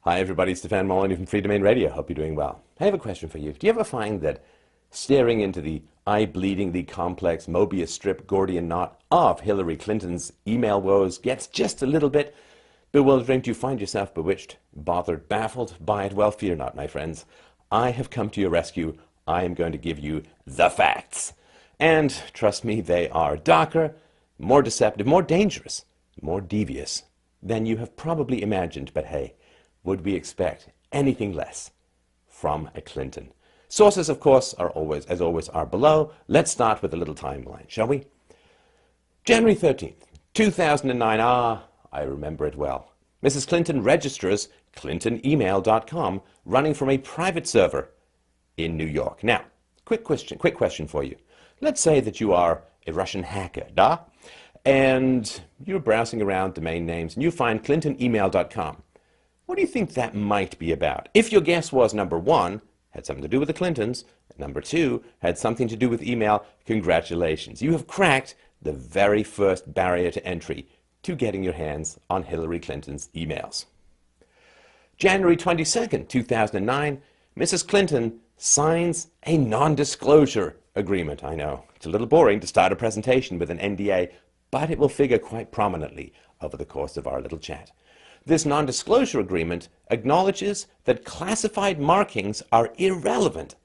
Hi everybody, Stefan Molyneux from Free Domain Radio. Hope you're doing well. I have a question for you. Do you ever find that staring into the eye-bleedingly complex Mobius strip Gordian knot of Hillary Clinton's email woes gets just a little bit bewildering? Do you find yourself bewitched, bothered, baffled by it? Well, fear not, my friends. I have come to your rescue. I am going to give you the facts. And trust me, they are darker, more deceptive, more dangerous, more devious than you have probably imagined. But hey, would we expect anything less from a Clinton? Sources, of course, are always, as always, are below. Let's start with a little timeline, shall we? January 13th, 2009. I remember it well. Mrs. Clinton registers clintonemail.com running from a private server in New York. Now, quick question for you. Let's say that you are a Russian hacker, and you're browsing around domain names and you find clintonemail.com. What do you think that might be about? If your guess was number one, had something to do with the Clintons, and number two, had something to do with email, congratulations. You have cracked the very first barrier to entry to getting your hands on Hillary Clinton's emails. January 22nd, 2009, Mrs. Clinton signs a non-disclosure agreement. I know, it's a little boring to start a presentation with an NDA, but it will figure quite prominently over the course of our little chat. This non-disclosure agreement acknowledges that classified markings are irrelevant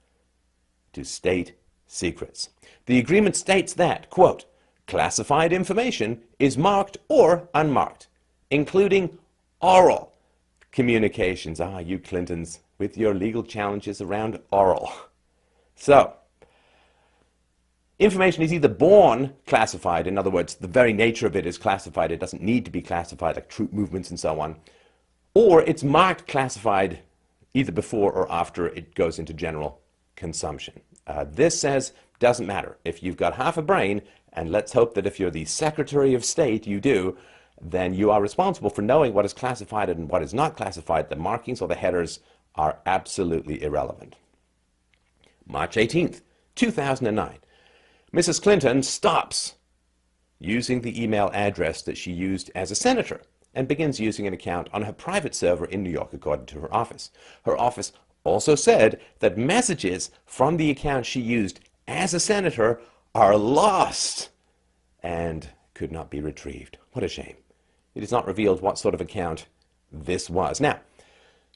to state secrets. The agreement states that, quote, classified information is marked or unmarked, including oral communications. You Clintons, with your legal challenges around oral. So, information is either born classified, in other words, the very nature of it is classified, it doesn't need to be classified, like troop movements and so on, or it's marked classified either before or after it goes into general consumption. This says, doesn't matter. If you've got half a brain, and let's hope that if you're the Secretary of State, you do, then you are responsible for knowing what is classified and what is not classified. The markings or the headers are absolutely irrelevant. March 18th, 2009. Mrs. Clinton stops using the email address that she used as a senator and begins using an account on her private server in New York, according to her office. Her office also said that messages from the account she used as a senator are lost and could not be retrieved. What a shame. It is not revealed what sort of account this was. Now,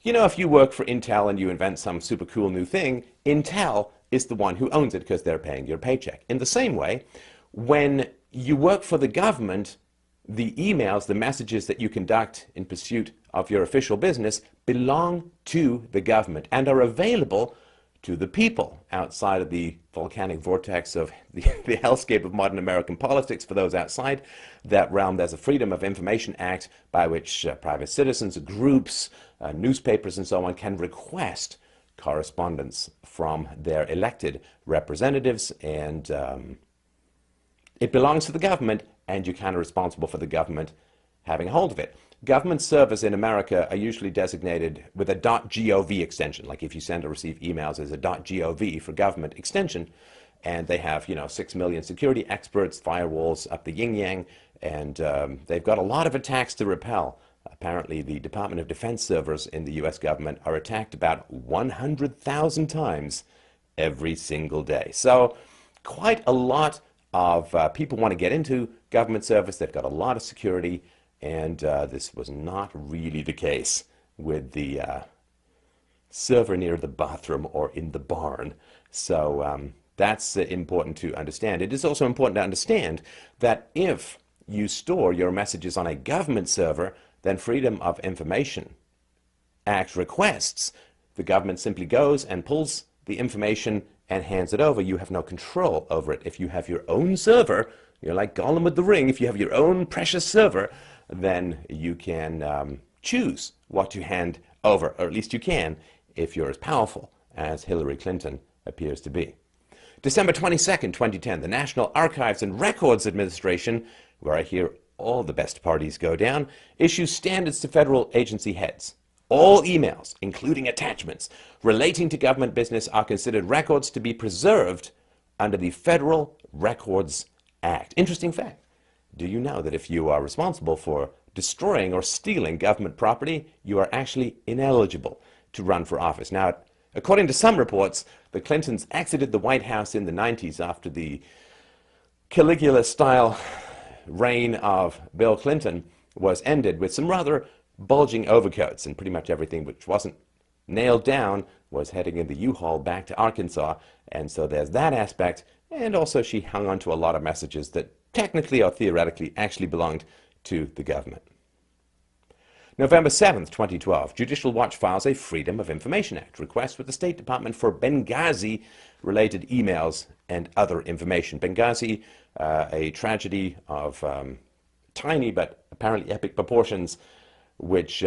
you know, if you work for Intel and you invent some super cool new thing, Intel is the one who owns it because they're paying your paycheck. In the same way, when you work for the government, the emails, the messages that you conduct in pursuit of your official business belong to the government and are available to the people outside of the volcanic vortex of the hellscape of modern American politics. For those outside that realm, there's a Freedom of Information Act by which private citizens, groups, newspapers and so on can request correspondence from their elected representatives, and it belongs to the government, and you're kind of responsible for the government having a hold of it. Government servers in America are usually designated with a .gov extension, like if you send or receive emails, there's a .gov for government extension, and they have, 6 million security experts, firewalls up the yin-yang, and they've got a lot of attacks to repel. Apparently, the Department of Defense servers in the US government are attacked about 100,000 times every single day. So quite a lot of people want to get into government service. They've got a lot of security, and this was not really the case with the server near the bathroom or in the barn. So that's important to understand. It is also important to understand that if you store your messages on a government server, then Freedom of Information Act requests, the government simply goes and pulls the information and hands it over. You have no control over it. If you have your own server, you're like Gollum with the ring. If you have your own precious server, then you can choose what to hand over, or at least you can if you're as powerful as Hillary Clinton appears to be. December 22nd, 2010, the National Archives and Records Administration, where I hear all the best parties go down, issues standards to federal agency heads. All emails, including attachments, relating to government business are considered records to be preserved under the Federal Records Act. Interesting fact. Do you know that if you are responsible for destroying or stealing government property, you are actually ineligible to run for office. Now, according to some reports, the Clintons exited the White House in the 90s after the Caligula-style reign of Bill Clinton was ended with some rather bulging overcoats, and pretty much everything which wasn't nailed down was heading in the U-Haul back to Arkansas. And so there's that aspect. And also she hung on to a lot of messages that technically or theoretically actually belonged to the government. November 7th, 2012, Judicial Watch files a Freedom of Information Act request with the State Department for Benghazi-related emails and other information. Benghazi, a tragedy of tiny but apparently epic proportions, which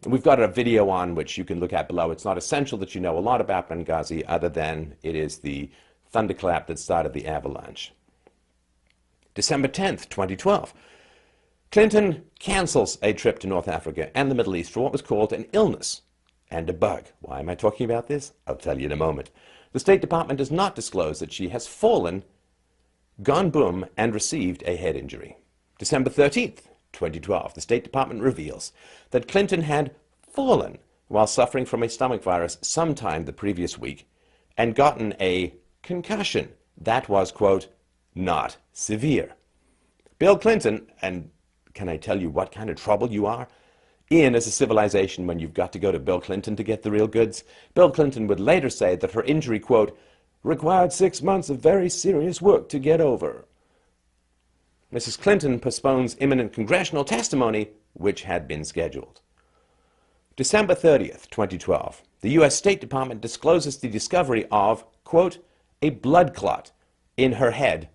we've got a video on which you can look at below. It's not essential that you know a lot about Benghazi other than it is the thunderclap that started the avalanche. December 10th, 2012. Clinton cancels a trip to North Africa and the Middle East for what was called an illness and a bug. Why am I talking about this? I'll tell you in a moment. The State Department does not disclose that she has fallen, gone boom, and received a head injury. December 13th, 2012, the State Department reveals that Clinton had fallen while suffering from a stomach virus sometime the previous week and gotten a concussion that was, quote, not severe. Bill Clinton, and can I tell you what kind of trouble you are in as a civilization when you've got to go to Bill Clinton to get the real goods? Bill Clinton would later say that her injury, quote, required 6 months of very serious work to get over. Mrs. Clinton postpones imminent congressional testimony, which had been scheduled. December 30th, 2012, the U.S. State Department discloses the discovery of, quote, a blood clot in her head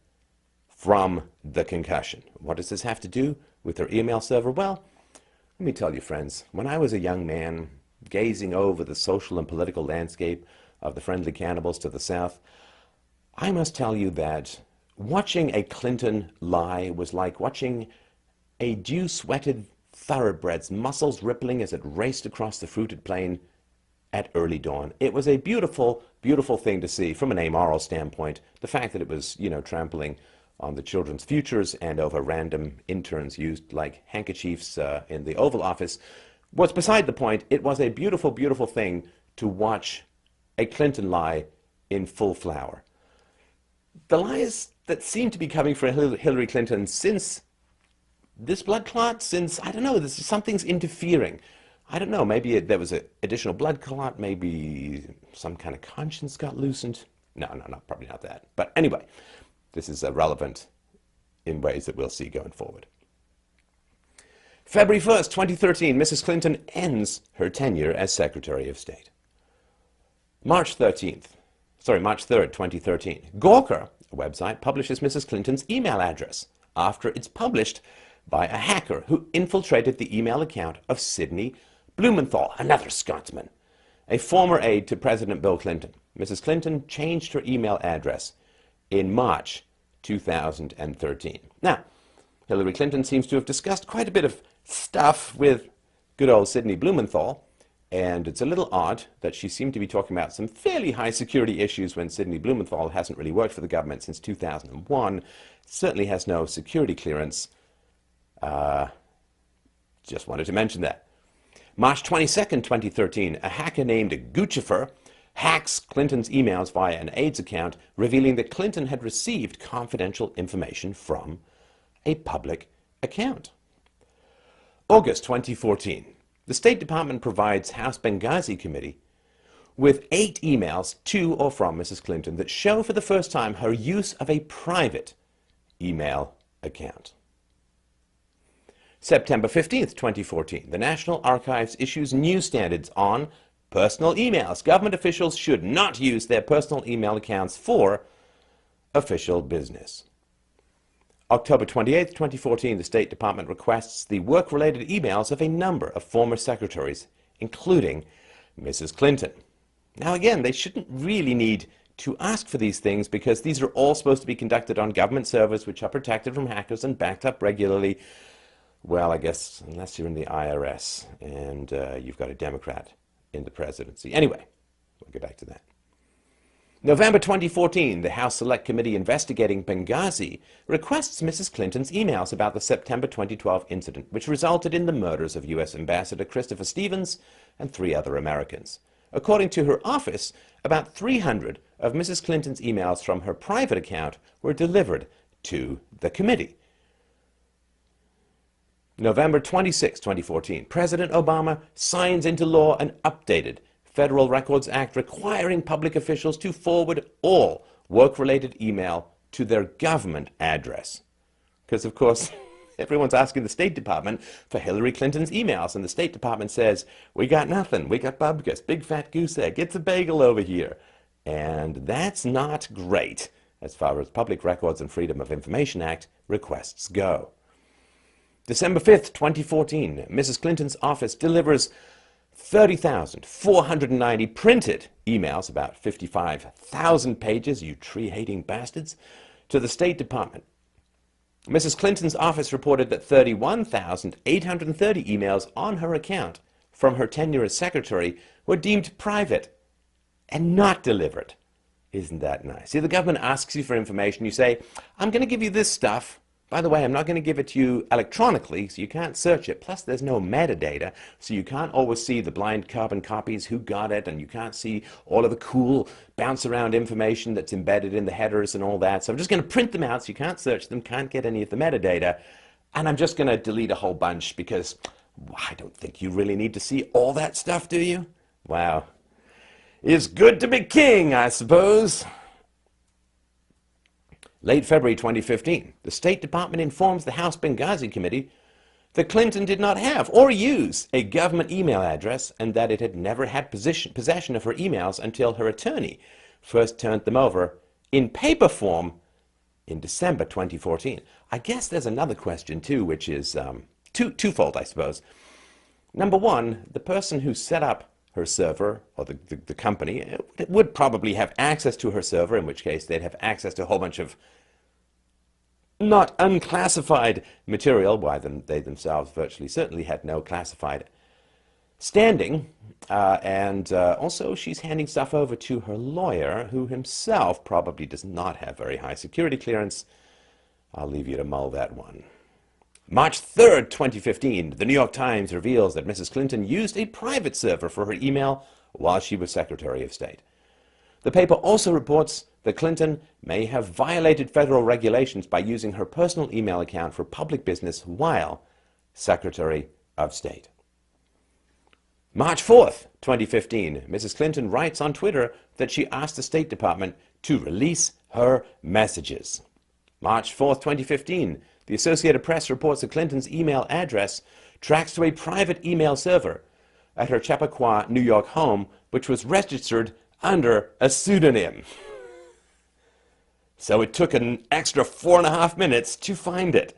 from the concussion. What does this have to do with her email server? Well, let me tell you, friends, when I was a young man gazing over the social and political landscape of the friendly cannibals to the south, I must tell you that watching a Clinton lie was like watching a dew-sweated thoroughbred's muscles rippling as it raced across the fruited plain at early dawn. It was a beautiful, beautiful thing to see from an amoral standpoint. The fact that it was, trampling on the children's futures and over random interns used like handkerchiefs in the Oval Office was beside the point. It was a beautiful, beautiful thing to watch a Clinton lie in full flower. The lies that seem to be coming from Hillary Clinton since this blood clot, I don't know, something's interfering. I don't know, maybe there was an additional blood clot, maybe some kind of conscience got loosened. No, probably not that. But anyway, this is relevant in ways that we'll see going forward. February 1st, 2013, Mrs. Clinton ends her tenure as Secretary of State. March 3rd, 2013, Gawker, a website, publishes Mrs. Clinton's email address after it's published by a hacker who infiltrated the email account of Sidney Blumenthal, another Scotsman, a former aide to President Bill Clinton. Mrs. Clinton changed her email address in March 2013. Now, Hillary Clinton seems to have discussed quite a bit of stuff with good old Sidney Blumenthal, and it's a little odd that she seemed to be talking about some fairly high security issues when Sidney Blumenthal hasn't really worked for the government since 2001, certainly has no security clearance. Just wanted to mention that. March 22nd, 2013, a hacker named Guccifer hacks Clinton's emails via an aide's account, revealing that Clinton had received confidential information from a public account. August 2014, the State Department provides House Benghazi Committee with 8 emails to or from Mrs. Clinton that show for the first time her use of a private email account. September 15th, 2014, the National Archives issues new standards on personal emails. Government officials should not use their personal email accounts for official business. October 28th, 2014, the State Department requests the work-related emails of a number of former secretaries, including Mrs. Clinton. Now again, they shouldn't really need to ask for these things because these are all supposed to be conducted on government servers which are protected from hackers and backed up regularly. Well, I guess unless you're in the IRS and you've got a Democrat in the presidency. Anyway, we'll get back to that. November 2014, the House Select Committee investigating Benghazi requests Mrs. Clinton's emails about the September 2012 incident, which resulted in the murders of U.S. Ambassador Christopher Stevens and 3 other Americans. According to her office, about 300 of Mrs. Clinton's emails from her private account were delivered to the committee. November 26, 2014, President Obama signs into law an updated Federal Records Act requiring public officials to forward all work-related email to their government address. Because, of course, everyone's asking the State Department for Hillary Clinton's emails, and the State Department says, we got nothing, we got bubgus, big fat goose egg, it's a bagel over here. And that's not great as far as Public Records and Freedom of Information Act requests go. December 5th, 2014, Mrs. Clinton's office delivers 30,490 printed emails, about 55,000 pages, you tree-hating bastards, to the State Department. Mrs. Clinton's office reported that 31,830 emails on her account from her tenure as secretary were deemed private and not delivered. Isn't that nice? See, the government asks you for information. You say, I'm going to give you this stuff. By the way, I'm not going to give it to you electronically, so you can't search it. Plus, there's no metadata, so you can't always see the blind carbon copies, who got it, and you can't see all of the cool bounce-around information that's embedded in the headers and all that. So I'm just going to print them out so you can't search them, can't get any of the metadata, and I'm just going to delete a whole bunch because I don't think you really need to see all that stuff, do you? Wow. It's good to be king, I suppose. Late February 2015, the State Department informs the House Benghazi Committee that Clinton did not have or use a government email address and that it had never had possession of her emails until her attorney first turned them over in paper form in December 2014. I guess there's another question too, which is twofold, I suppose. Number one, the person who set up her server, or the company, would probably have access to her server, in which case they'd have access to a whole bunch of not unclassified material, while they themselves virtually certainly had no classified standing. Also, she's handing stuff over to her lawyer, who himself probably does not have very high security clearance. I'll leave you to mull that one. March 3rd, 2015, the New York Times reveals that Mrs. Clinton used a private server for her email while she was Secretary of State. The paper also reports that Clinton may have violated federal regulations by using her personal email account for public business while Secretary of State. March 4th, 2015, Mrs. Clinton writes on Twitter that she asked the State Department to release her messages. March 4th, 2015, the Associated Press reports that Clinton's email address tracks to a private email server at her Chappaqua, New York home, which was registered under a pseudonym. So it took an extra 4.5 minutes to find it.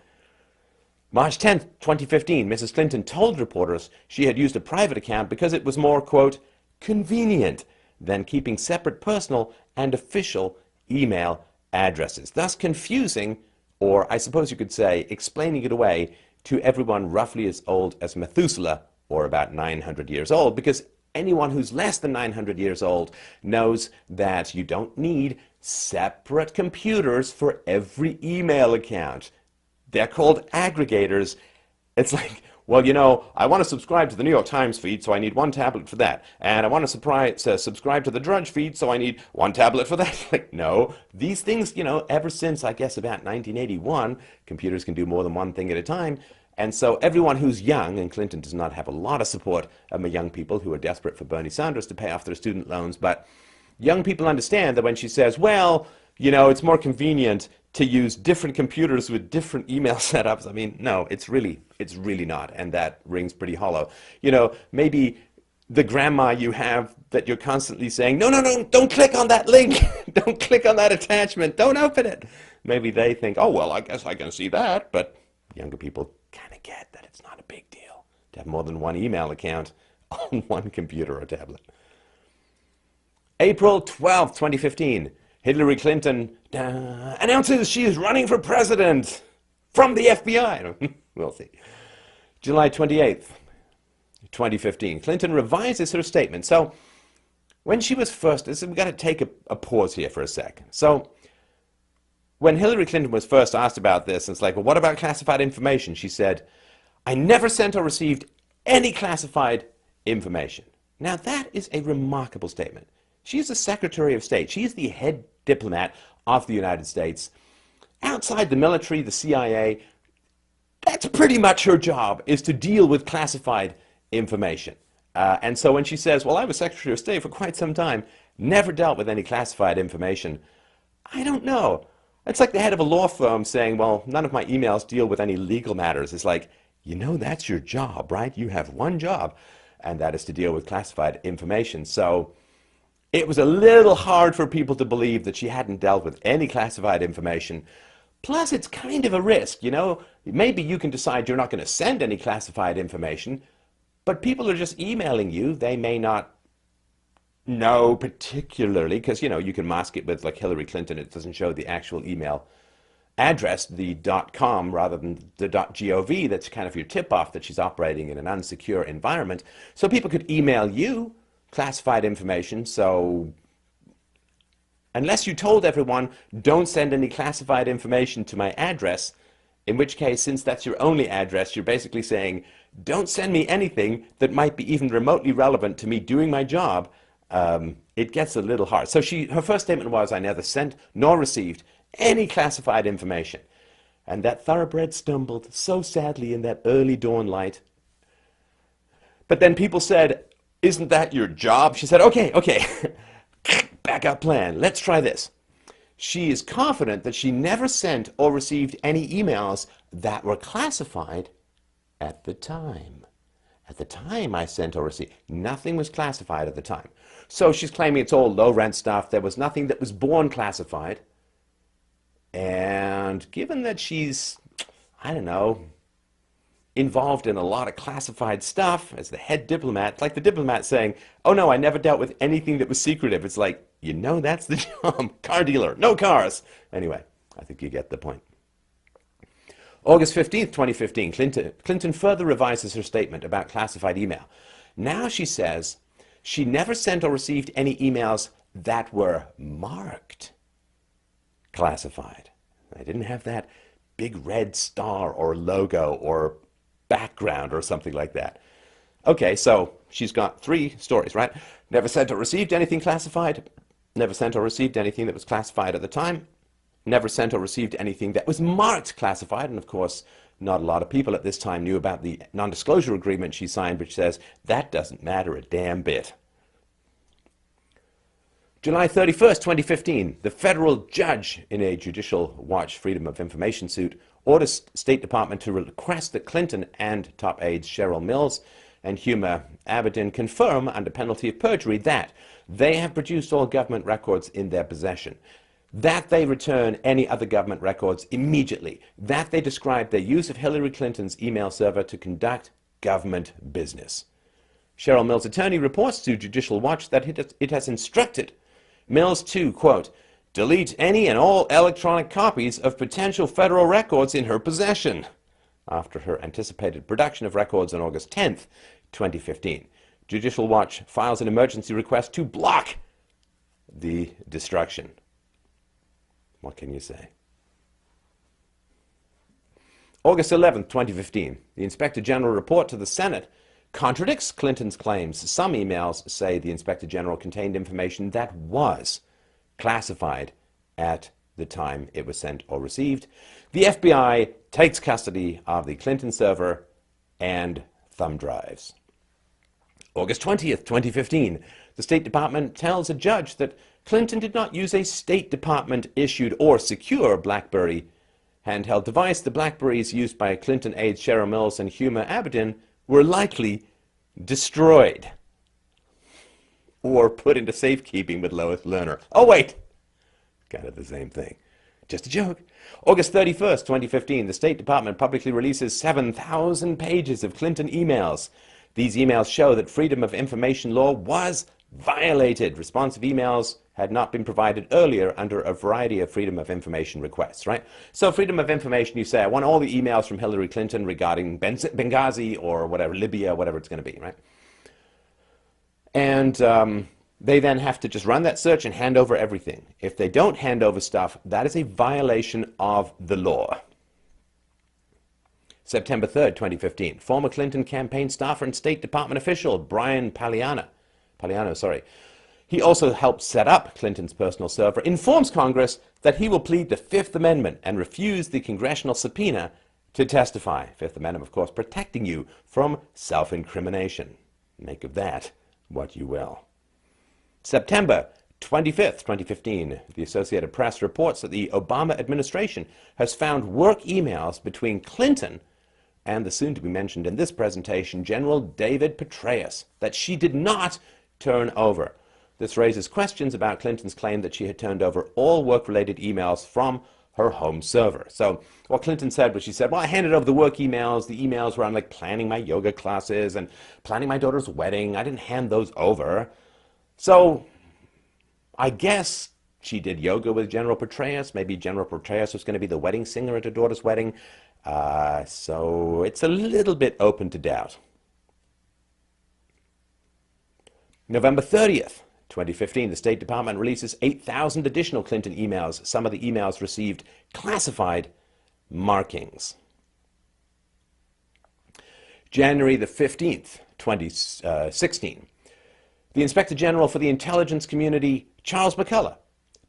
March 10th, 2015, Mrs. Clinton told reporters she had used a private account because it was more, quote, convenient than keeping separate personal and official email addresses, thus confusing, or I suppose you could say, explaining it away to everyone roughly as old as Methuselah, or about 900 years old, because anyone who's less than 900 years old knows that you don't need separate computers for every email account. They're called aggregators. It's like, well, you know, I want to subscribe to the New York Times feed, so I need one tablet for that. And I want to subscribe to the Drudge feed, so I need one tablet for that. Like, no, these things, you know, ever since, I guess, about 1981, computers can do more than one thing at a time. And so everyone who's young, and Clinton does not have a lot of support among young people who are desperate for Bernie Sanders to pay off their student loans, but young people understand that when she says, well, you know, it's more convenient to use different computers with different email setups. I mean, no, it's really not, and that rings pretty hollow. You know, maybe the grandma you have that you're constantly saying, no, don't click on that link, don't click on that attachment, don't open it. Maybe they think, oh, well, I guess I can see that, but younger people kind of get that it's not a big deal to have more than one email account on one computer or tablet. April 12th, 2015. Hillary Clinton announces she is running for president from the FBI. We'll see. July 28th, 2015. Clinton revises her statement. So when she was first, we've got to take a pause here for a second. So when Hillary Clinton was first asked about this, it's like, well, what about classified information? She said, I never sent or received any classified information. Now, that is a remarkable statement. She's the Secretary of State. She's the head diplomat of the United States. Outside the military, the CIA, that's pretty much her job, is to deal with classified information. And so when she says, well, I was Secretary of State for quite some time, never dealt with any classified information, I don't know. It's like the head of a law firm saying, well, none of my emails deal with any legal matters. It's like, you know, that's your job, right? You have one job, and that is to deal with classified information. So it was a little hard for people to believe that she hadn't dealt with any classified information. Plus, it's kind of a risk, you know. Maybe you can decide you're not going to send any classified information, but people are just emailing you. They may not know particularly, because, you know, you can mask it with, like Hillary Clinton, it doesn't show the actual email address, the .com rather than the .gov. That's kind of your tip-off that she's operating in an unsecure environment. So people could email you classified information. So unless you told everyone, don't send any classified information to my address, in which case, since that's your only address, you're basically saying, don't send me anything that might be even remotely relevant to me doing my job. It gets a little hard. So her first statement was, I neither sent nor received any classified information. And that thoroughbred stumbled so sadly in that early dawn light. But then people said, isn't that your job? She said, okay, backup plan. Let's try this. She is confident that she never sent or received any emails that were classified at the time. At the time I sent or received, nothing was classified at the time. So she's claiming it's all low-rent stuff. There was nothing that was born classified. And given that she's, I don't know, involved in a lot of classified stuff as the head diplomat, it's like the diplomat saying, oh no, I never dealt with anything that was secretive. It's like, you know, that's the job. Car dealer, no cars. Anyway, I think you get the point. August 15th, 2015, Clinton further revises her statement about classified email. Now she says she never sent or received any emails that were marked classified. I didn't have that big red star or logo or background or something like that. Okay, so she's got 3 stories, right? Never sent or received anything classified. Never sent or received anything that was classified at the time. Never sent or received anything that was marked classified. And of course, not a lot of people at this time knew about the non-disclosure agreement she signed, which says that doesn't matter a damn bit. July 31st, 2015, the federal judge in a Judicial Watch Freedom of Information suit orders State Department to request that Clinton and top aides Cheryl Mills and Huma Abedin confirm under penalty of perjury that they have produced all government records in their possession, that they return any other government records immediately, that they describe their use of Hillary Clinton's email server to conduct government business. Cheryl Mills' attorney reports to Judicial Watch that it has instructed Mills to, quote, delete any and all electronic copies of potential federal records in her possession after her anticipated production of records on August 10th, 2015. Judicial Watch files an emergency request to block the destruction. What can you say? August 11th, 2015. The Inspector General report to the Senate contradicts Clinton's claims. Some emails say the Inspector General contained information that was classified at the time it was sent or received. The FBI takes custody of the Clinton server and thumb drives. August 20th, 2015. The State Department tells a judge that Clinton did not use a State Department issued or secure BlackBerry handheld device. The BlackBerries used by Clinton aides Cheryl Mills and Huma Abedin were likely destroyed or put into safekeeping with Lois Lerner. Oh, wait, kind of the same thing. Just a joke. August 31st, 2015, the State Department publicly releases 7,000 pages of Clinton emails. These emails show that freedom of information law was violated. Responsive emails had not been provided earlier under a variety of freedom of information requests, right? So freedom of information, you say, I want all the emails from Hillary Clinton regarding Benghazi or whatever, Libya, whatever it's going to be, right? And They then have to just run that search and hand over everything. If they don't hand over stuff, that is a violation of the law. September 3rd, 2015, former Clinton campaign staffer and State Department official Brian Palliano, he also helped set up Clinton's personal server, informs Congress that he will plead the Fifth Amendment and refuse the congressional subpoena to testify. Fifth Amendment, of course, protecting you from self-incrimination. Make of that what you will. September 25th, 2015, the Associated Press reports that the Obama administration has found work emails between Clinton and the soon-to-be-mentioned in this presentation, General David Petraeus, that she did not turn over. This raises questions about Clinton's claim that she had turned over all work-related emails from her home server. So what Clinton said was, she said, well, I handed over the work emails. The emails where I'm like planning my yoga classes and planning my daughter's wedding. I didn't hand those over. So I guess she did yoga with General Petraeus. Maybe General Petraeus was going to be the wedding singer at her daughter's wedding. So it's a little bit open to doubt. November 30th, 2015, the State Department releases 8,000 additional Clinton emails. Some of the emails received classified markings. January the 15th, 2016, the Inspector General for the Intelligence Community, Charles McCullough,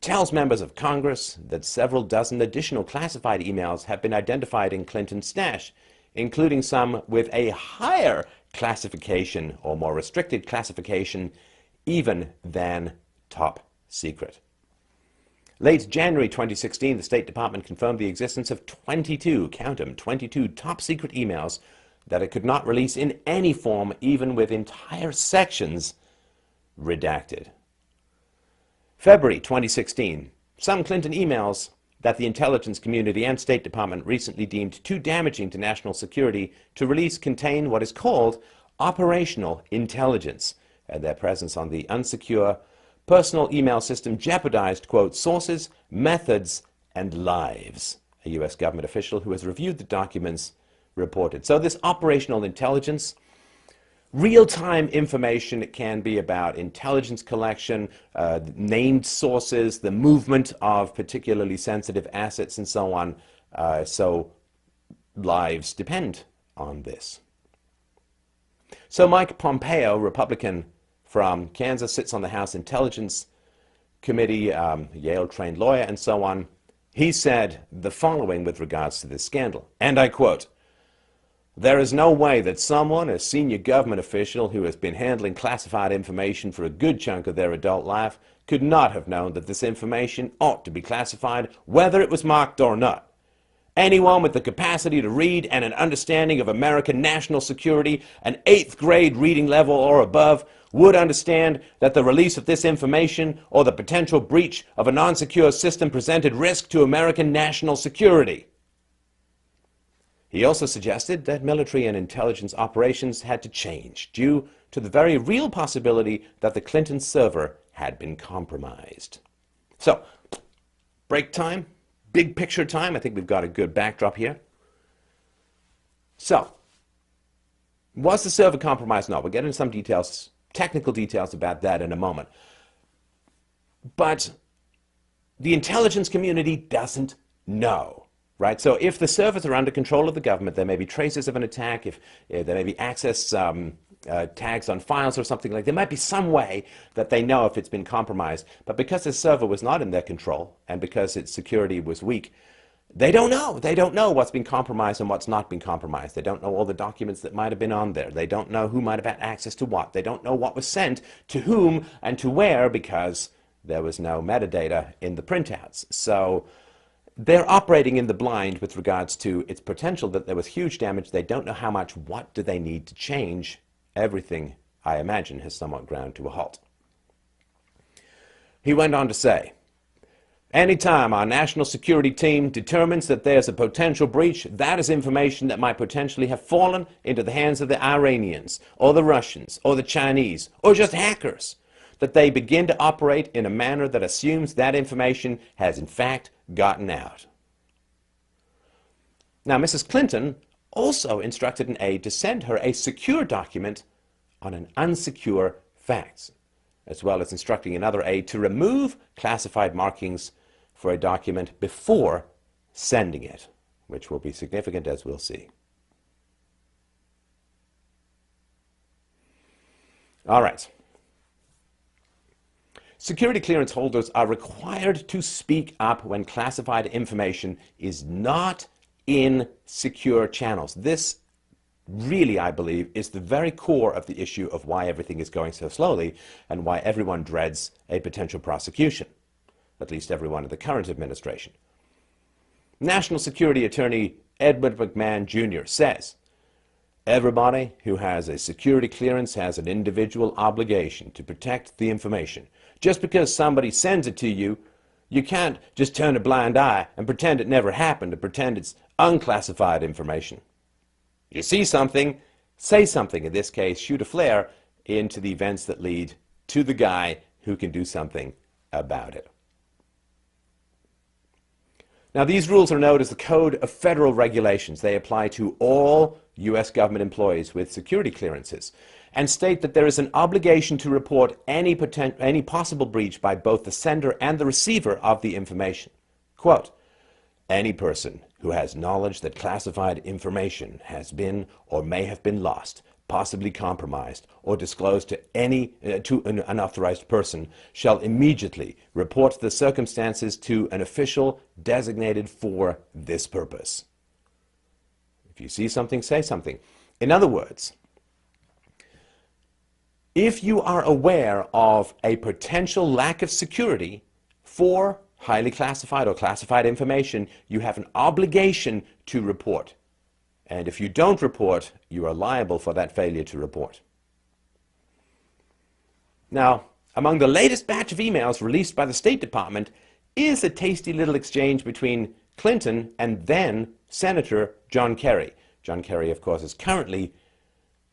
tells members of Congress that several dozen additional classified emails have been identified in Clinton's stash, including some with a higher classification or more restricted classification even than top secret. Late January 2016, the State Department confirmed the existence of 22, count them, 22 top secret emails that it could not release in any form, even with entire sections redacted. February 2016, some Clinton emails that the intelligence community and State Department recently deemed too damaging to national security to release contain what is called operational intelligence, and their presence on the unsecure personal email system jeopardized, quote, sources, methods, and lives, a U.S. government official who has reviewed the documents reported. So this operational intelligence, real-time information, it can be about intelligence collection, named sources, the movement of particularly sensitive assets, and so on. So lives depend on this. So Mike Pompeo, Republican from Kansas, sits on the House Intelligence Committee, Yale-trained lawyer, and so on. He said the following with regards to this scandal, and I quote, "There is no way that someone, a senior government official who has been handling classified information for a good chunk of their adult life, could not have known that this information ought to be classified, whether it was marked or not. Anyone with the capacity to read and an understanding of American national security, an 8th grade reading level or above, would understand that the release of this information or the potential breach of a non-secure system presented risk to American national security." He also suggested that military and intelligence operations had to change due to the very real possibility that the Clinton server had been compromised. So, break time, big picture time. I think we've got a good backdrop here. So, was the server compromised? No, we'll get into some details, technical details about that in a moment. But the intelligence community doesn't know. Right? So if the servers are under control of the government, there may be traces of an attack, if there may be access tags on files or something like that. There might be some way that they know if it's been compromised. But because the server was not in their control and because its security was weak, they don't know. They don't know what's been compromised and what's not been compromised. They don't know all the documents that might have been on there. They don't know who might have had access to what. They don't know what was sent to whom and to where because there was no metadata in the printouts. So they're operating in the blind with regards to its potential that there was huge damage. They don't know how much. What do they need to change? Everything, I imagine, has somewhat ground to a halt. He went on to say, "Anytime our national security team determines that there's a potential breach, that is information that might potentially have fallen into the hands of the Iranians, or the Russians, or the Chinese, or just hackers, that they begin to operate in a manner that assumes that information has in fact gotten out." Now, Mrs. Clinton also instructed an aide to send her a secure document on an unsecure fax. as well as instructing another aide to remove classified markings for a document before sending it, which will be significant, as we'll see. All right. Security clearance holders are required to speak up when classified information is not in secure channels. This really, I believe, is the very core of the issue of why everything is going so slowly and why everyone dreads a potential prosecution, at least everyone in the current administration. National Security Attorney Edward McMahon Jr. says, everybody who has a security clearance has an individual obligation to protect the information. Just because somebody sends it to you, you can't just turn a blind eye and pretend it never happened and pretend it's unclassified information. You see something, say something. In this case, shoot a flare into the events that lead to the guy who can do something about it. Now, these rules are known as the Code of Federal Regulations. They apply to all U.S. government employees with security clearances and state that there is an obligation to report any possible breach by both the sender and the receiver of the information. Quote, any person who has knowledge that classified information has been or may have been lost, possibly compromised, or disclosed to an unauthorized person shall immediately report the circumstances to an official designated for this purpose. If you see something, say something. In other words, if you are aware of a potential lack of security for highly classified or classified information, you have an obligation to report. And if you don't report, you are liable for that failure to report. Now, among the latest batch of emails released by the State Department is a tasty little exchange between Clinton and then Senator John Kerry. John Kerry, of course, is currently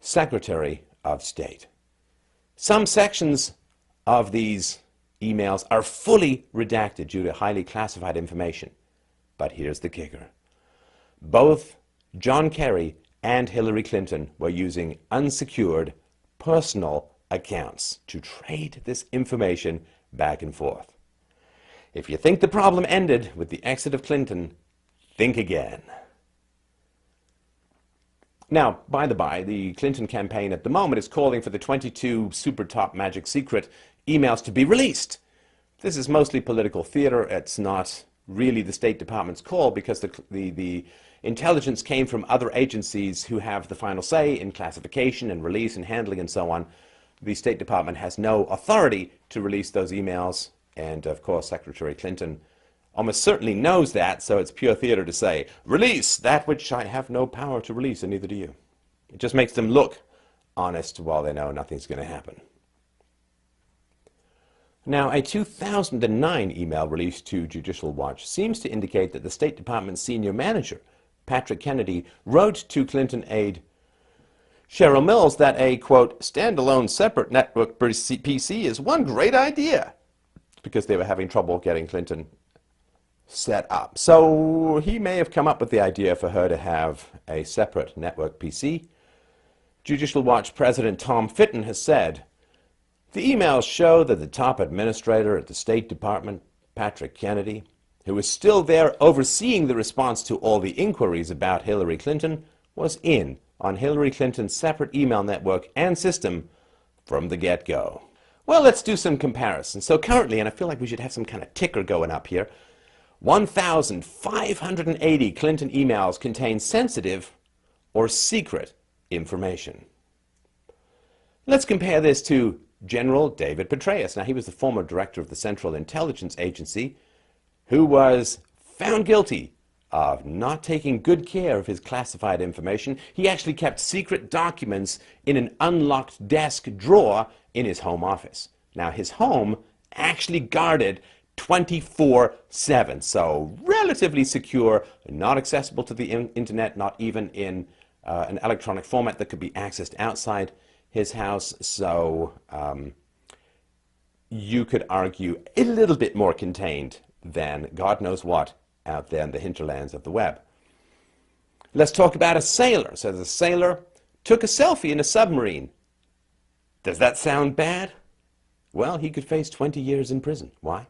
Secretary of State. Some sections of these emails are fully redacted due to highly classified information. But here's the kicker. Both John Kerry and Hillary Clinton were using unsecured personal accounts to trade this information back and forth. If you think the problem ended with the exit of Clinton, think again. Now, by the by, the Clinton campaign at the moment is calling for the 22 super top magic secret emails to be released. This is mostly political theater. It's not really the State Department's call because the intelligence came from other agencies who have the final say in classification and release and handling and so on. The State Department has no authority to release those emails, and of course Secretary Clinton almost certainly knows that, so it's pure theater to say, release that which I have no power to release, and neither do you. It just makes them look honest while they know nothing's going to happen. Now, a 2009 email released to Judicial Watch seems to indicate that the State Department's senior manager, Patrick Kennedy, wrote to Clinton aide Cheryl Mills that a, quote, standalone separate network PC is one great idea, because they were having trouble getting Clinton set up. So he may have come up with the idea for her to have a separate network PC. Judicial Watch President Tom Fitton has said, the emails show that the top administrator at the State Department, Patrick Kennedy, who was still there overseeing the response to all the inquiries about Hillary Clinton, was in on Hillary Clinton's separate email network and system from the get-go. Well, let's do some comparisons. So currently, and I feel like we should have some kind of ticker going up here, 1,580 Clinton emails contain sensitive or secret information. Let's compare this to General David Petraeus. Now, he was the former director of the Central Intelligence Agency who was found guilty of not taking good care of his classified information. He actually kept secret documents in an unlocked desk drawer in his home office. Now, his home actually guarded 24/7, so relatively secure, not accessible to the internet, not even in an electronic format that could be accessed outside his house. So you could argue a little bit more contained than God knows what out there in the hinterlands of the web. Let's talk about a sailor. So the sailor took a selfie in a submarine. Does that sound bad? Well, he could face 20 years in prison. Why?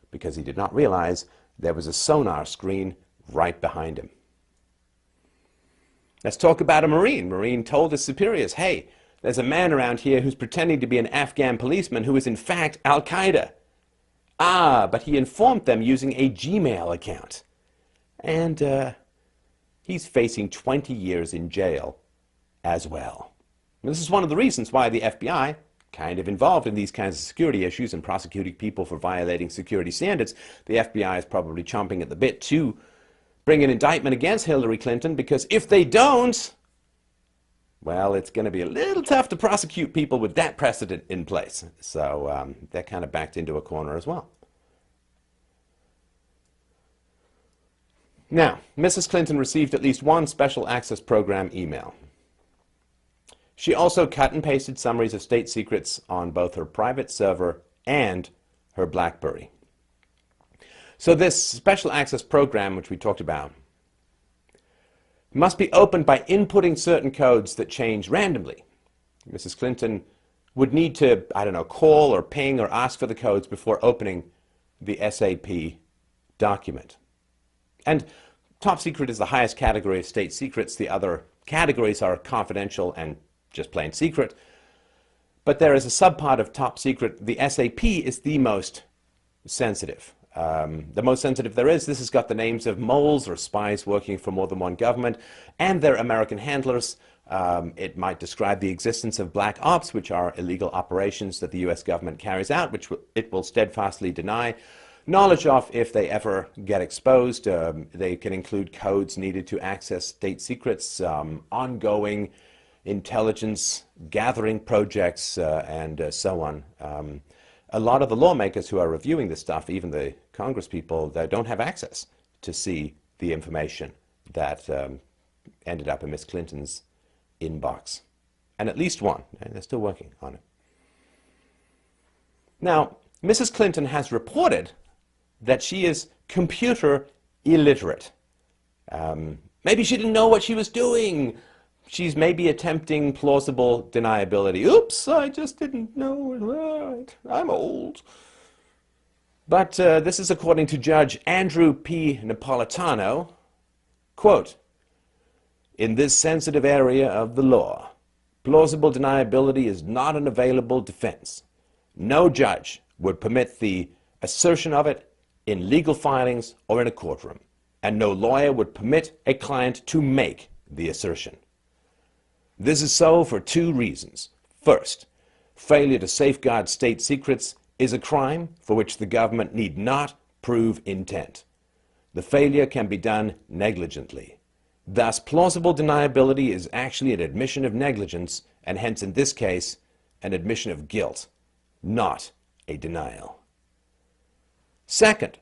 Because he did not realize there was a sonar screen right behind him. Let's talk about a Marine. Marine told his superiors, hey, there's a man around here who's pretending to be an Afghan policeman who is in fact Al-Qaeda. Ah, but he informed them using a Gmail account. And he's facing 20 years in jail as well. And this is one of the reasons why the FBI, kind of involved in these kinds of security issues and prosecuting people for violating security standards, the FBI is probably chomping at the bit to bring an indictment against Hillary Clinton, because if they don't, well, it's going to be a little tough to prosecute people with that precedent in place. So they're kind of backed into a corner as well. Now, Mrs. Clinton received at least one Special Access Program email. She also cut and pasted summaries of state secrets on both her private server and her BlackBerry. So this Special Access Program, which we talked about, must be opened by inputting certain codes that change randomly. Mrs. Clinton would need to, I don't know, call or ping or ask for the codes before opening the SAP document. And top secret is the highest category of state secrets. The other categories are confidential and just plain secret. But there is a subpart of top secret. The SAP is the most sensitive. The most sensitive there is. This has got the names of moles or spies working for more than one government and their American handlers. It might describe the existence of black ops, which are illegal operations that the US government carries out, which it will steadfastly deny. Knowledge of if they ever get exposed. They can include codes needed to access state secrets, ongoing intelligence gathering projects, and so on. A lot of the lawmakers who are reviewing this stuff, even the Congress people, they don't have access to see the information that ended up in Miss Clinton's inbox. And at least one, and they're still working on it. Now, Mrs. Clinton has reported that she is computer illiterate. Maybe she didn't know what she was doing. She's maybe attempting plausible deniability. Oops, I just didn't know. Right. I'm old. But this is according to Judge Andrew P. Napolitano. Quote, in this sensitive area of the law, plausible deniability is not an available defense. No judge would permit the assertion of it in legal filings or in a courtroom, and no lawyer would permit a client to make the assertion. This is so for two reasons. First, failure to safeguard state secrets is a crime for which the government need not prove intent. The failure can be done negligently. Thus, plausible deniability is actually an admission of negligence, and hence in this case, an admission of guilt, not a denial. Second,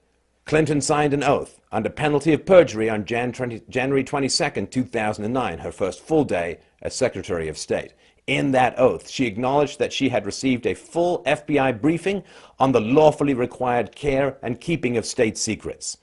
Clinton signed an oath under penalty of perjury on January 22, 2009, her first full day as Secretary of State. In that oath, she acknowledged that she had received a full FBI briefing on the lawfully required care and keeping of state secrets.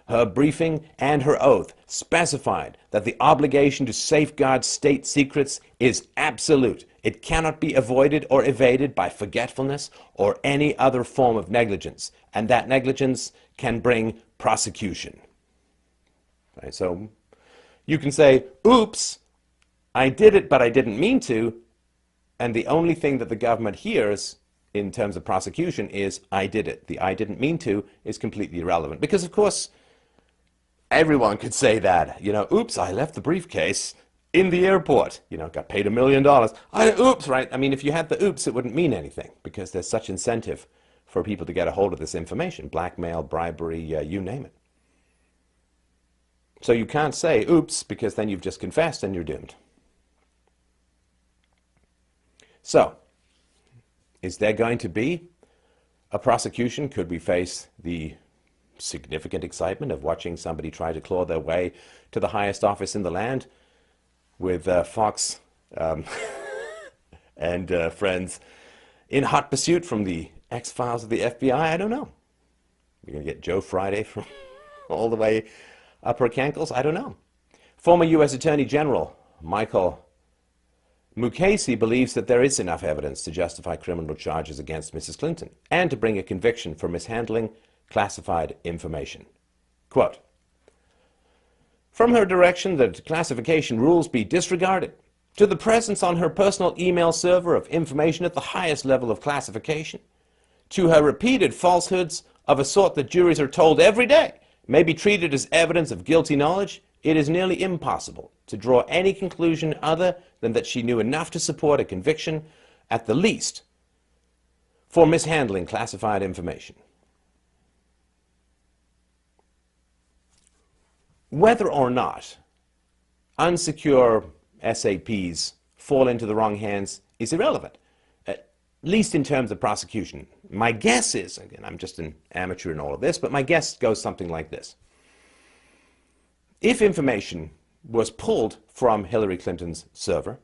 Her briefing and her oath specified that the obligation to safeguard state secrets is absolute. It cannot be avoided or evaded by forgetfulness or any other form of negligence, and that negligence can bring prosecution. Right, so you can say, oops, I did it, but I didn't mean to, and the only thing that the government hears in terms of prosecution is, I did it. The I didn't mean to is completely irrelevant, because of course, everyone could say that, you know, oops, I left the briefcase in the airport, you know, got paid $1 million. Oops, right? I mean, if you had the oops, it wouldn't mean anything, because there's such incentive for people to get a hold of this information, blackmail, bribery, you name it. So you can't say oops, because then you've just confessed and you're doomed. So, is there going to be a prosecution? Could we face the significant excitement of watching somebody try to claw their way to the highest office in the land with Fox and friends in hot pursuit from the X-Files of the FBI? I don't know. We're going to get Joe Friday from all the way up her cankles? I don't know. Former U.S. Attorney General Michael Mukasey believes that there is enough evidence to justify criminal charges against Mrs. Clinton and to bring a conviction for mishandling classified information. Quote, "From her direction that classification rules be disregarded, to the presence on her personal email server of information at the highest level of classification, to her repeated falsehoods of a sort that juries are told every day may be treated as evidence of guilty knowledge, it is nearly impossible to draw any conclusion other than that she knew enough to support a conviction, at the least, for mishandling classified information." Whether or not unsecure SAPs fall into the wrong hands is irrelevant, at least in terms of prosecution. My guess is, again, I'm just an amateur in all of this, but my guess goes something like this. If information was pulled from Hillary Clinton's server,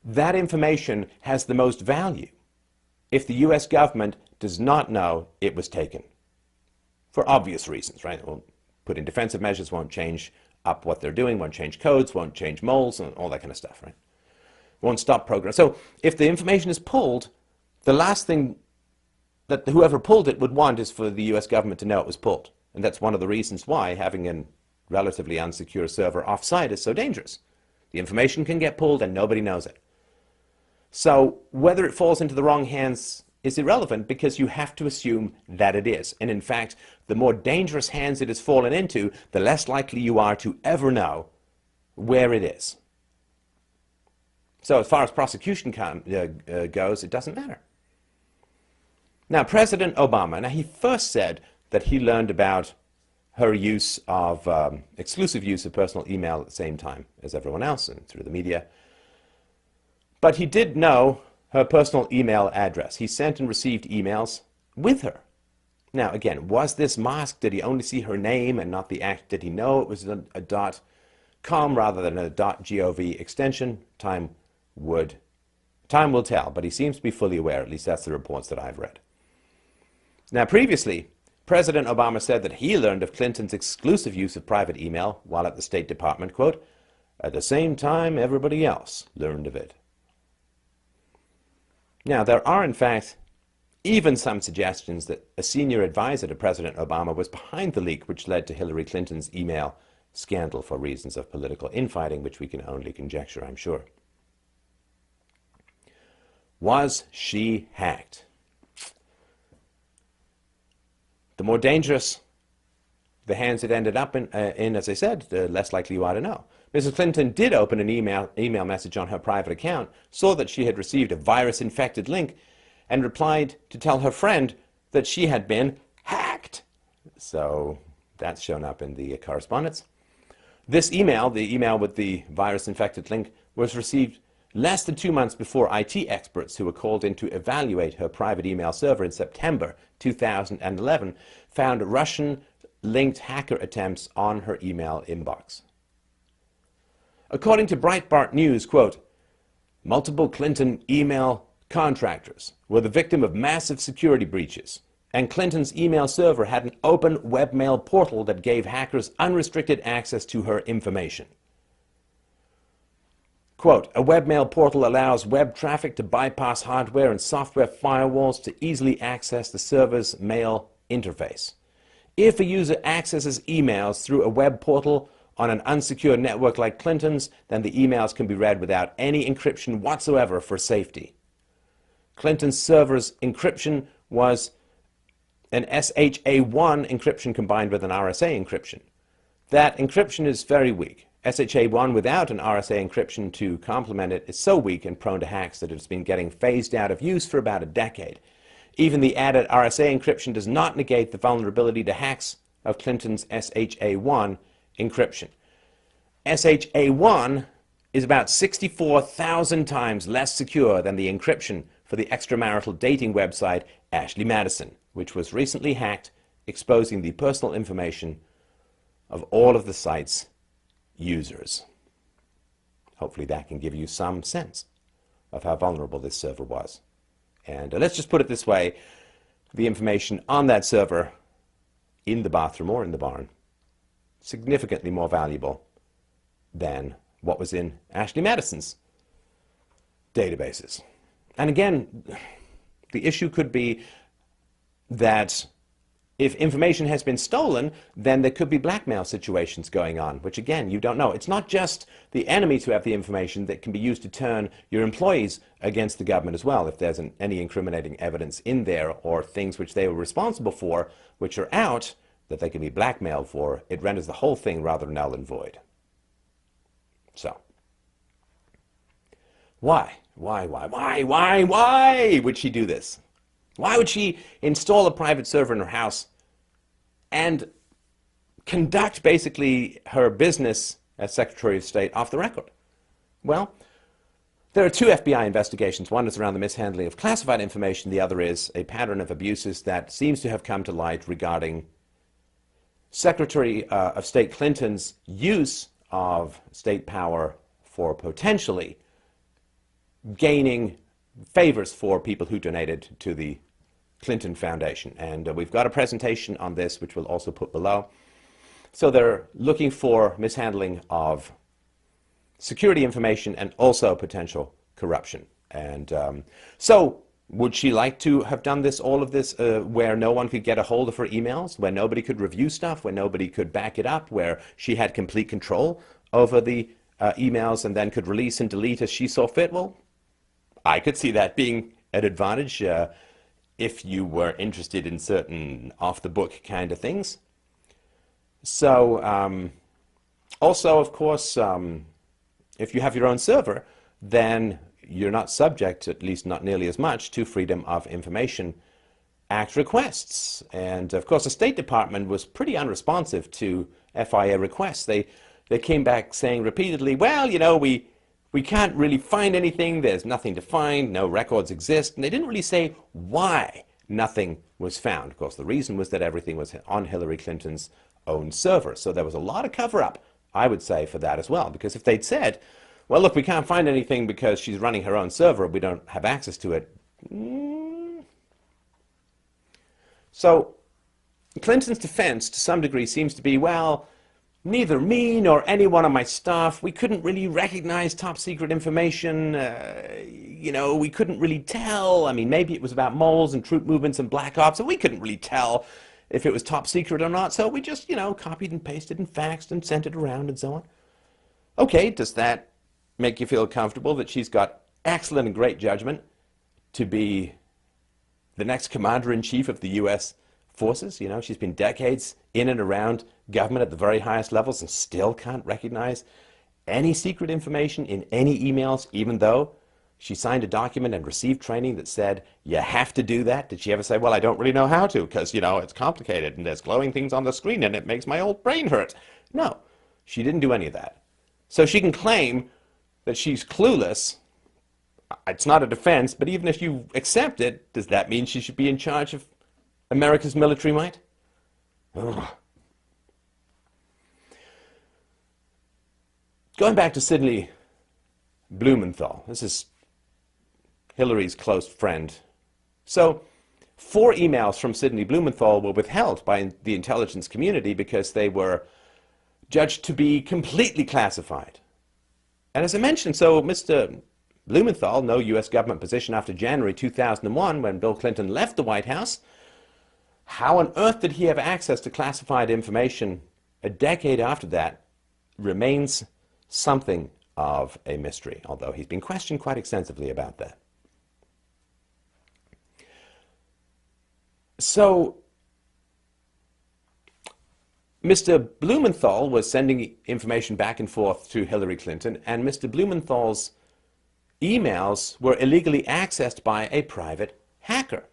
that information has the most value if the US government does not know it was taken. For obvious reasons, right? Well, put in defensive measures, won't change up what they're doing, won't change codes, won't change moles, and all that kind of stuff, right? Won't stop programs. So if the information is pulled, the last thing that whoever pulled it would want is for the US government to know it was pulled. And that's one of the reasons why having a relatively unsecure server offsite is so dangerous. The information can get pulled and nobody knows it. So whether it falls into the wrong hands is irrelevant because you have to assume that it is. And in fact, the more dangerous hands it has fallen into, the less likely you are to ever know where it is. So as far as prosecution goes, it doesn't matter. Now, President Obama, he first said that he learned about her use of, exclusive use of personal email at the same time as everyone else and through the media. But he did know her personal email address. He sent and received emails with her. Now, again, was this masked? Did he only see her name and not the act? Did he know it was a .com rather than a .gov extension? Time will tell, but he seems to be fully aware. At least that's the reports that I've read. Now, previously, President Obama said that he learned of Clinton's exclusive use of private email while at the State Department, quote, "at the same time everybody else learned of it." Now, there are, in fact, even some suggestions that a senior advisor to President Obama was behind the leak which led to Hillary Clinton's email scandal for reasons of political infighting, which we can only conjecture, I'm sure. Was she hacked? The more dangerous the hands it ended up in, as I said, the less likely you are to know. Mrs. Clinton did open an email message on her private account, saw that she had received a virus-infected link, and replied to tell her friend that she had been hacked. So that's shown up in the correspondence. This email, the email with the virus-infected link, was received less than 2 months before IT experts who were called in to evaluate her private email server in September 2011 found Russian-linked hacker attempts on her email inbox. According to Breitbart News, quote, "multiple Clinton email contractors were the victim of massive security breaches, and Clinton's email server had an open webmail portal that gave hackers unrestricted access to her information." Quote, "a webmail portal allows web traffic to bypass hardware and software firewalls to easily access the server's mail interface. If a user accesses emails through a web portal on an unsecured network like Clinton's, then the emails can be read without any encryption whatsoever for safety. Clinton's server's encryption was an SHA-1 encryption combined with an RSA encryption. That encryption is very weak. SHA-1 without an RSA encryption to complement it is so weak and prone to hacks that it's been getting phased out of use for about a decade. Even the added RSA encryption does not negate the vulnerability to hacks of Clinton's SHA-1 encryption. SHA-1 is about 64,000 times less secure than the encryption for the extramarital dating website Ashley Madison, which was recently hacked, exposing the personal information of all of the site's users. Hopefully that can give you some sense of how vulnerable this server was. And let's just put it this way, the information on that server in the bathroom or in the barn, significantly more valuable than what was in Ashley Madison's databases. And again, the issue could be that if information has been stolen, then there could be blackmail situations going on, which again, you don't know. It's not just the enemies who have the information that can be used to turn your employees against the government as well, if there's any incriminating evidence in there or things which they were responsible for, which are out, that they can be blackmailed for. It renders the whole thing rather null and void. So, why would she do this? Why would she install a private server in her house and conduct basically her business as Secretary of State off the record? Well, there are two FBI investigations. One is around the mishandling of classified information. The other is a pattern of abuses that seems to have come to light regarding Secretary of State Clinton's use of state power for potentially gaining favors for people who donated to the Clinton Foundation. And we've got a presentation on this, which we'll also put below. So they're looking for mishandling of security information and also potential corruption. And so would she like to have done this, all of this, where no one could get a hold of her emails, where nobody could review stuff, where nobody could back it up, where she had complete control over the emails and then could release and delete as she saw fit? Well, I could see that being an advantage if you were interested in certain off-the-book kind of things. So also, of course, if you have your own server, then you're not subject, at least not nearly as much, to Freedom of Information Act requests. And of course, the State Department was pretty unresponsive to FIA requests. They came back saying repeatedly, well, you know, we can't really find anything. There's nothing to find. No records exist. And they didn't really say why nothing was found. Of course, the reason was that everything was on Hillary Clinton's own server. So there was a lot of cover-up, I would say, for that as well. Because if they'd said, well, look, we can't find anything because she's running her own server, we don't have access to it. So Clinton's defense, to some degree, seems to be, well, neither me nor anyone on my staff, we couldn't really recognize top secret information. You know, we couldn't really tell. I mean, maybe it was about moles and troop movements and black ops, and we couldn't really tell if it was top secret or not. So we just, you know, copied and pasted and faxed and sent it around and so on. Okay, does that make you feel comfortable that she's got excellent and great judgment to be the next commander-in-chief of the U.S. forces? You know, she's been decades in and around government at the very highest levels and still can't recognize any secret information in any emails, even though she signed a document and received training that said, you have to do that. Did she ever say, well, I don't really know how to because, you know, it's complicated and there's glowing things on the screen and it makes my old brain hurt? No, she didn't do any of that. So she can claim that she's clueless. It's not a defense, but even if you accept it, does that mean she should be in charge of America's military might? Ugh. Going back to Sidney Blumenthal, this is Hillary's close friend. So 4 emails from Sidney Blumenthal were withheld by the intelligence community because they were judged to be completely classified. And as I mentioned, so Mr. Blumenthal, no U.S. government position after January 2001 when Bill Clinton left the White House. How on earth did he have access to classified information a decade after that remains something of a mystery, although he's been questioned quite extensively about that. So Mr. Blumenthal was sending information back and forth to Hillary Clinton, and Mr. Blumenthal's emails were illegally accessed by a private hacker.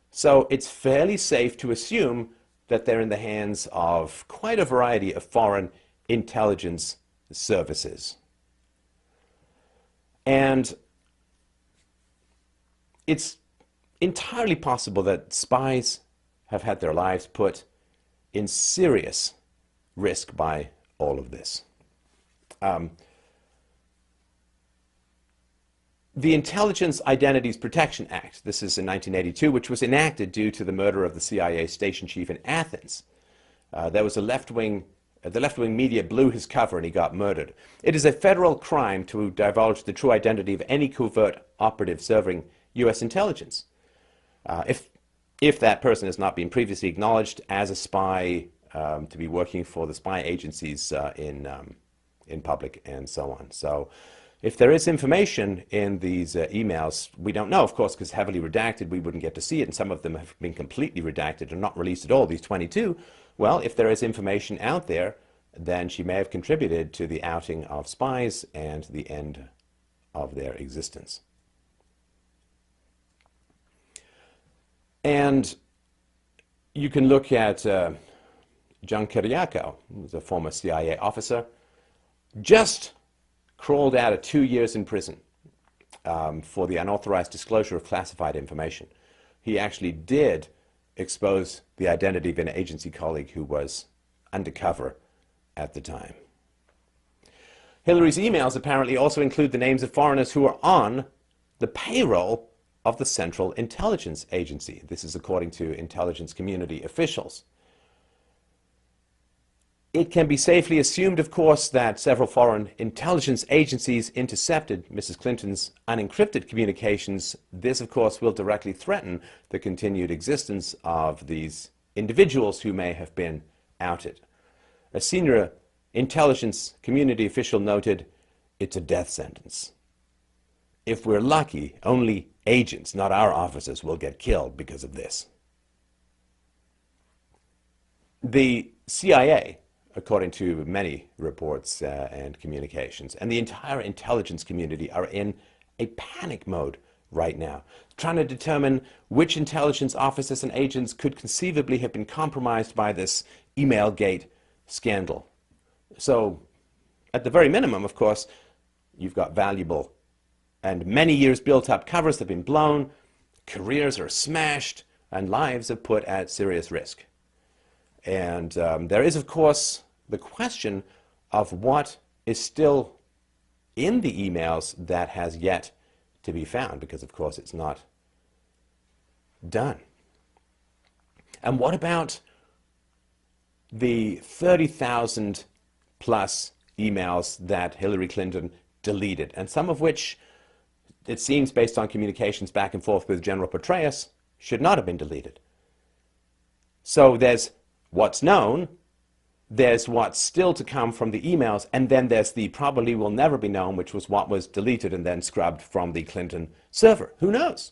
So it's fairly safe to assume that they're in the hands of quite a variety of foreign intelligence services. And it's entirely possible that spies have had their lives put in serious risk by all of this. The Intelligence Identities Protection Act, this is in 1982, which was enacted due to the murder of the CIA station chief in Athens. There was a left-wing The left-wing media blew his cover and he got murdered. It is a federal crime to divulge the true identity of any covert operative serving U.S. intelligence. If that person has not been previously acknowledged as a spy, to be working for the spy agencies in public and so on. So if there is information in these emails, we don't know, of course, because heavily redacted, we wouldn't get to see it, and some of them have been completely redacted and not released at all, these 22. Well, if there is information out there, then she may have contributed to the outing of spies and the end of their existence. And you can look at John Kiriakou, who's a former CIA officer, just crawled out of 2 years in prison for the unauthorized disclosure of classified information. He actually did expose the identity of an agency colleague who was undercover at the time. Hillary's emails apparently also include the names of foreigners who are on the payroll of the Central Intelligence Agency. This is according to intelligence community officials. It can be safely assumed, of course, that several foreign intelligence agencies intercepted Mrs. Clinton's unencrypted communications. This, of course, will directly threaten the continued existence of these individuals who may have been outed. A senior intelligence community official noted, "It's a death sentence. If we're lucky, only agents, not our officers, will get killed because of this." The CIA, according to many reports and communications, and the entire intelligence community are in a panic mode right now, trying to determine which intelligence officers and agents could conceivably have been compromised by this Emailgate scandal. So, at the very minimum, of course, you've got valuable and many years built up covers that have been blown, careers are smashed, and lives are put at serious risk. And there is, of course, the question of what is still in the emails that has yet to be found, because, of course, it's not done. And what about the 30,000 plus emails that Hillary Clinton deleted, and some of which, it seems, based on communications back and forth with General Petraeus, should not have been deleted? So there's what's known, there's what's still to come from the emails, and then there's the probably will never be known, which was what was deleted and then scrubbed from the Clinton server. Who knows?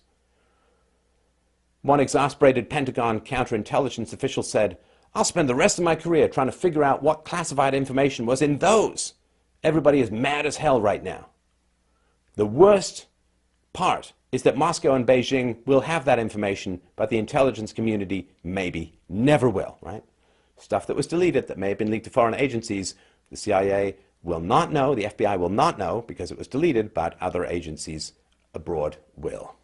One exasperated Pentagon counterintelligence official said, "I'll spend the rest of my career trying to figure out what classified information was in those. Everybody is mad as hell right now." The worst part is that Moscow and Beijing will have that information, but the intelligence community maybe never will, right? Stuff that was deleted that may have been leaked to foreign agencies, the CIA will not know, the FBI will not know because it was deleted, but other agencies abroad will.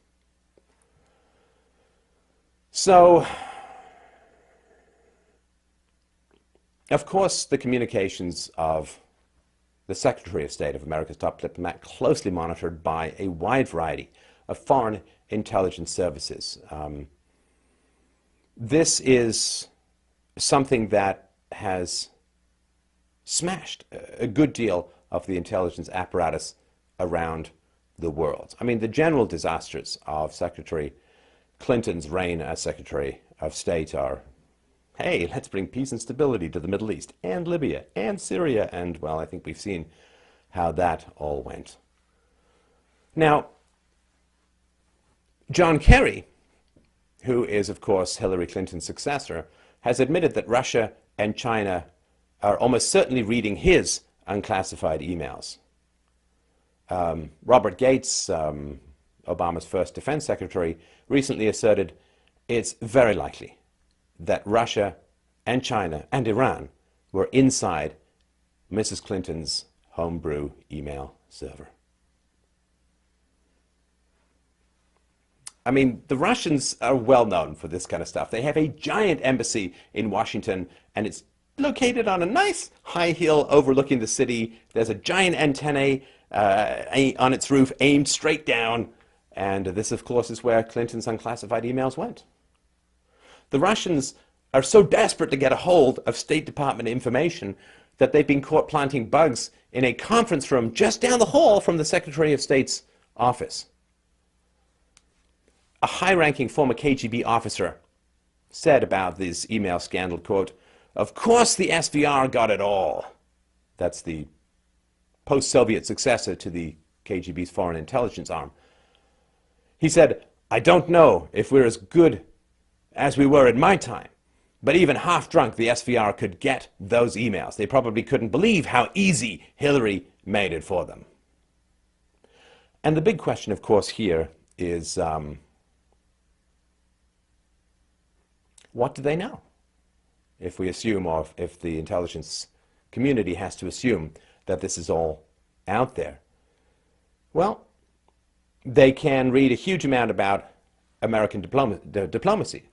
So, of course, the communications of the Secretary of State of America's top diplomat closely monitored by a wide variety of foreign intelligence services. This is something that has smashed a good deal of the intelligence apparatus around the world. I mean, the general disasters of Secretary Clinton's reign as Secretary of State are, hey, let's bring peace and stability to the Middle East and Libya and Syria, and, well, I think we've seen how that all went. Now, John Kerry, who is, of course, Hillary Clinton's successor, has admitted that Russia and China are almost certainly reading his unclassified emails. Robert Gates, Obama's first defense secretary, recently asserted it's very likely that Russia and China and Iran were inside Mrs. Clinton's homebrew email server. I mean, the Russians are well known for this kind of stuff. They have a giant embassy in Washington, and it's located on a nice high hill overlooking the city. There's a giant antennae on its roof aimed straight down, and this, of course, is where Clinton's unclassified emails went. The Russians are so desperate to get a hold of State Department information that they've been caught planting bugs in a conference room just down the hall from the Secretary of State's office. A high-ranking former KGB officer said about this email scandal, quote, "Of course the SVR got it all." That's the post-Soviet successor to the KGB's foreign intelligence arm. He said, "I don't know if we're as good as we were in my time, but even half-drunk the SVR could get those emails. They probably couldn't believe how easy Hillary made it for them." And the big question, of course, here is, what do they know? If we assume, or if the intelligence community has to assume that this is all out there. Well, they can read a huge amount about American diplomacy.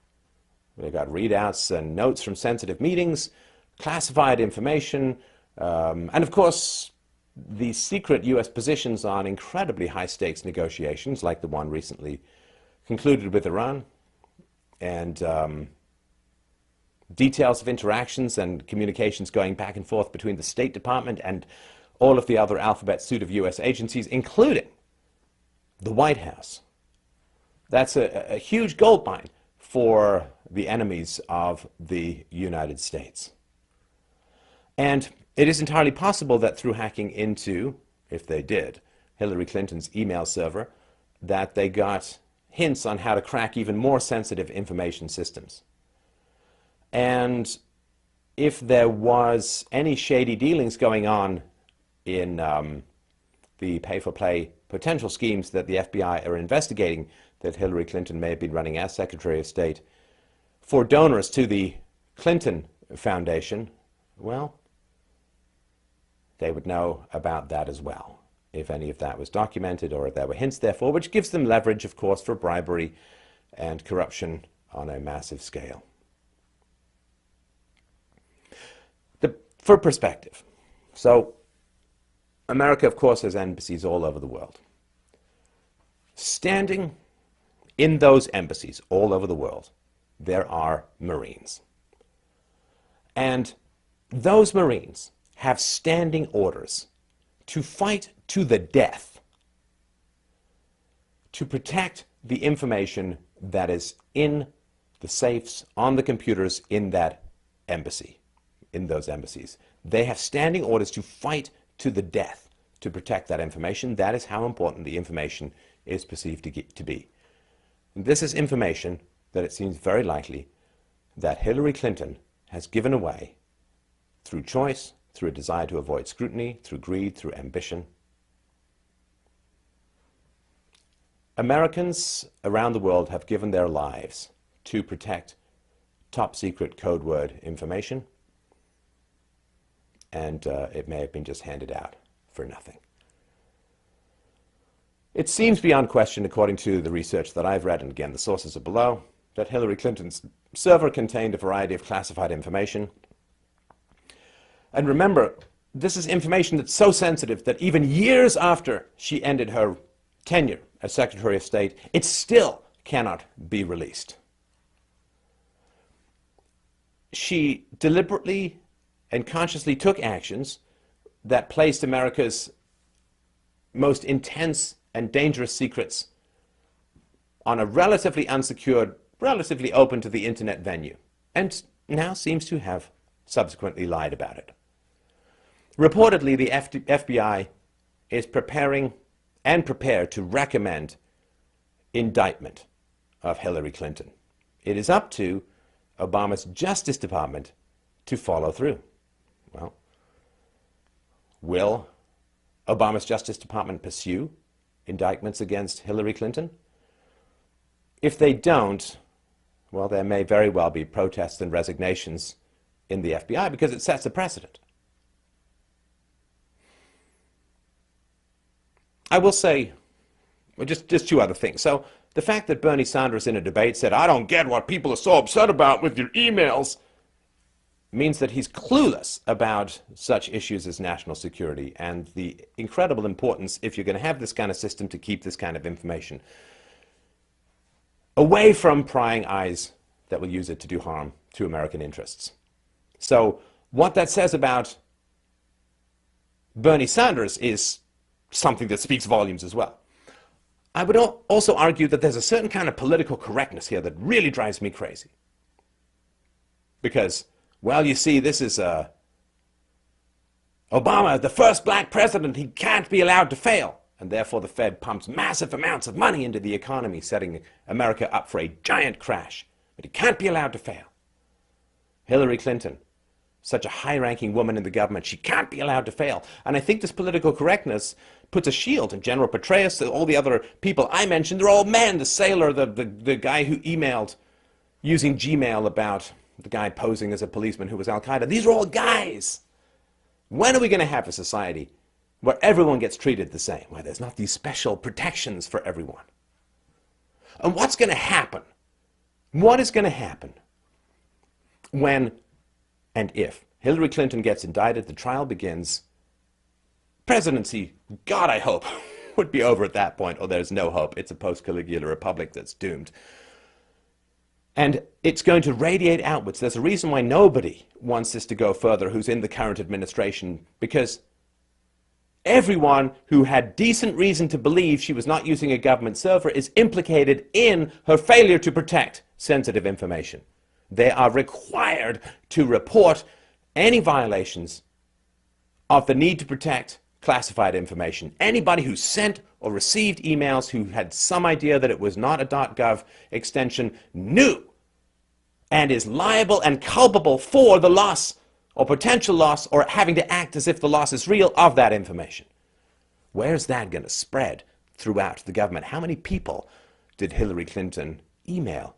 They've got readouts and notes from sensitive meetings, classified information, and of course, the secret US positions on incredibly high-stakes negotiations, like the one recently concluded with Iran, and details of interactions and communications going back and forth between the State Department and all of the other alphabet suite of US agencies, including the White House. That's a huge goldmine for the enemies of the United States. And it is entirely possible that through hacking into, if they did, Hillary Clinton's email server, that they got hints on how to crack even more sensitive information systems. And if there was any shady dealings going on in the pay-for-play potential schemes that the FBI are investigating that Hillary Clinton may have been running as Secretary of State for donors to the Clinton Foundation, well, they would know about that as well, if any of that was documented or if there were hints therefore, which gives them leverage, of course, for bribery and corruption on a massive scale. For perspective, so America, of course, has embassies all over the world. Standing in those embassies all over the world, there are Marines. And those Marines have standing orders to fight to the death to protect the information that is in the safes, on the computers in that embassy, in those embassies. They have standing orders to fight to the death to protect that information. That is how important the information is perceived to be. And this is information that it seems very likely that Hillary Clinton has given away through choice, through a desire to avoid scrutiny, through greed, through ambition. Americans around the world have given their lives to protect top secret code word information, and it may have been just handed out for nothing. It seems beyond question, according to the research that I've read, and again the sources are below, that Hillary Clinton's server contained a variety of classified information. And remember, this is information that's so sensitive that even years after she ended her tenure as Secretary of State, it still cannot be released. She deliberately and consciously took actions that placed America's most intense and dangerous secrets on a relatively unsecured, relatively open to the internet venue, and now seems to have subsequently lied about it. Reportedly, the FBI is preparing and prepared to recommend indictment of Hillary Clinton. It is up to Obama's Justice Department to follow through. Well, will Obama's Justice Department pursue indictments against Hillary Clinton? If they don't, well, there may very well be protests and resignations in the FBI because it sets a precedent. I will say, well, just two other things. So the fact that Bernie Sanders in a debate said, "I don't get what people are so upset about with your emails," means that he's clueless about such issues as national security and the incredible importance, if you're going to have this kind of system, to keep this kind of information away from prying eyes that will use it to do harm to American interests. So what that says about Bernie Sanders is something that speaks volumes as well. I would also argue that there's a certain kind of political correctness here that really drives me crazy. Because, well, you see, this is Obama, the first black president, he can't be allowed to fail. And therefore the Fed pumps massive amounts of money into the economy, setting America up for a giant crash. But he can't be allowed to fail. Hillary Clinton, such a high-ranking woman in the government, she can't be allowed to fail. And I think this political correctness puts a shield on General Petraeus, all the other people I mentioned. They're all men, the sailor, the guy who emailed using Gmail about the guy posing as a policeman who was Al-Qaeda. These are all guys. When are we going to have a society where everyone gets treated the same, where there's not these special protections for everyone? And what's going to happen? What is going to happen when and if Hillary Clinton gets indicted, the trial begins, presidency, God I hope, would be over at that point, or there's no hope. It's a post-Caligula republic that's doomed. And it's going to radiate outwards. There's a reason why nobody wants this to go further who's in the current administration, because everyone who had decent reason to believe she was not using a government server is implicated in her failure to protect sensitive information. They are required to report any violations of the need to protect classified information. Anybody who sent or received emails who had some idea that it was not a .gov extension knew and is liable and culpable for the loss or potential loss or having to act as if the loss is real of that information. Where's that going to spread throughout the government? How many people did Hillary Clinton email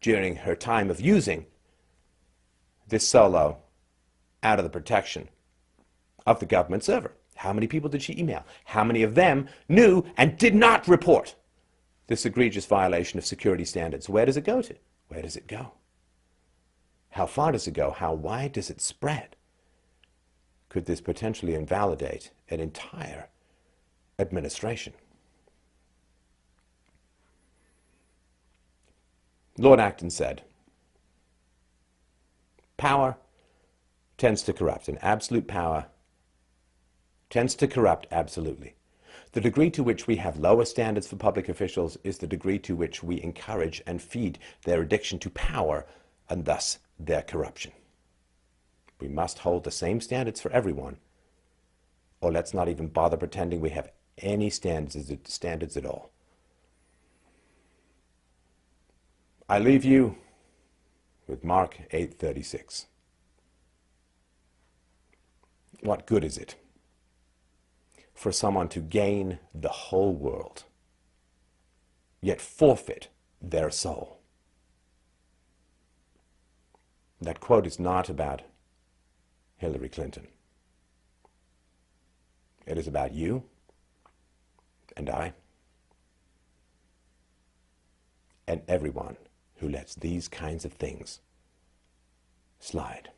during her time of using this solo out of the protection of the government server? How many people did she email? How many of them knew and did not report this egregious violation of security standards? Where does it go to? Where does it go? How far does it go? How wide does it spread? Could this potentially invalidate an entire administration? Lord Acton said, power tends to corrupt, and absolute power tends to corrupt absolutely. The degree to which we have lower standards for public officials is the degree to which we encourage and feed their addiction to power and thus their corruption. We must hold the same standards for everyone, or let's not even bother pretending we have any standards at all. I leave you with Mark 8:36. What good is it for someone to gain the whole world, yet forfeit their soul? That quote is not about Hillary Clinton. It is about you and I and everyone who lets these kinds of things slide.